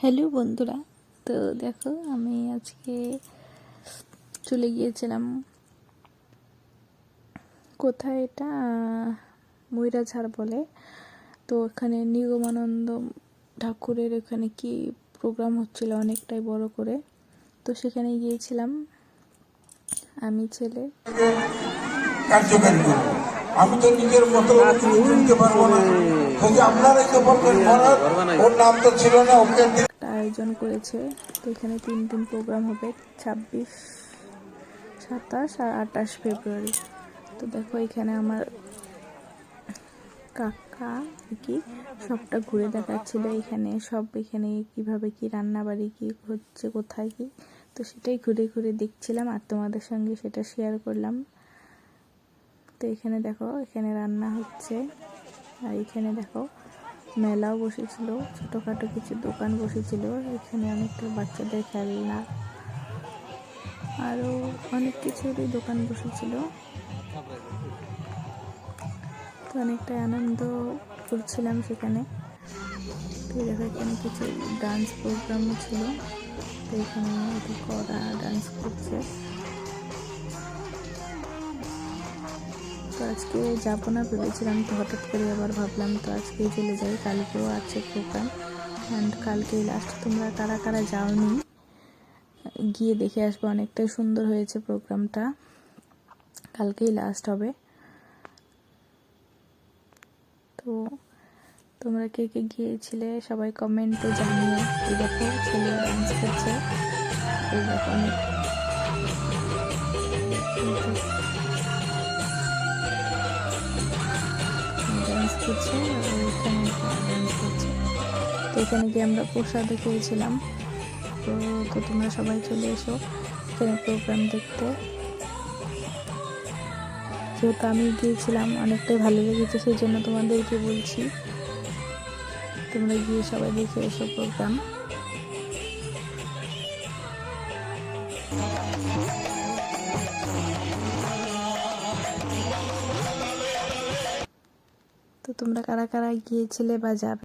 Hello বন্ধুরা, তো দেখো আমি আজকে চলে গিয়েছিলাম কোথায়, এটা ময়রাঝাড় বলে। তো এখানে নিগমানন্দ ঠাকুরের এখানে কি প্রোগ্রাম হচ্ছিল অনেকটাই বড় করে। তো সেখানে গিয়েছিলাম আমি, ছেলে। কার্যকারী করব। আমি তো নিজের মতো চলতে পারবো না, যদি আপনারা তো বলবেন ওর নাম তো ছিল না, ওকে আয়োজন করেছে। তো এখানে 3 দিন প্রোগ্রাম হবে, 26, 27 আর 28 ফেব্রুয়ারি। তো দেখো এখানে আমার কাকা কি সবটা ঘুরে দেখাচ্ছিল এখানে কিভাবে কি রান্না বাড়ি কি হচ্ছে, কোথায় কি। তো সেটাই ঘুরে ঘুরে দেখছিলাম আর তোমাদের সঙ্গে সেটা শেয়ার করলাম। তো এখানে দেখো, এখানে রান্না হচ্ছে আর এখানে দেখো মেলাও বসেছিল, ছোটোখাটো কিছু দোকান বসেছিল। এখানে অনেকটা বাচ্চাদের খেলনা আরও অনেক কিছুরই দোকান বসেছিল। তো অনেকটাই আনন্দ করছিলাম সেখানে। তো দেখো এখানে কিছু ডান্স প্রোগ্রামও ছিল। তো এখানে করা ডান্স করছে। তো আজকে যাবো না ভেবেছিলাম, তো হঠাৎ করে আবার ভাবলাম তো আজকেই চলে যাই, কালকেও আছে প্রোগ্রাম অ্যান্ড কালকেই লাস্ট। তোমরা কারা কারা যাওনি গিয়ে দেখে আসবো, অনেকটাই সুন্দর হয়েছে প্রোগ্রামটা, কালকেই লাস্ট হবে। তো তোমরা কে কে গিয়েছিলে সবাই কমেন্টে জানিও। এই দেখো ছেলে ডান্স করছে, এই দেখো অনেক ডান্স করছে আর এখানে ডান্স করছে। তো এখানে গিয়ে আমরা প্রসাদও খেয়েছিলাম। তো তোমরা সবাই চলে এসো এখানে প্রোগ্রাম দেখতে। যেহেতু আমি গিয়েছিলাম অনেকটাই ভালো লেগেছে, সেই জন্য তোমাদেরকে বলছি তোমরা গিয়ে সবাই দেখে এসো প্রোগ্রাম। তো তোমরা কারা কারা গিয়েছিলে বা যাবে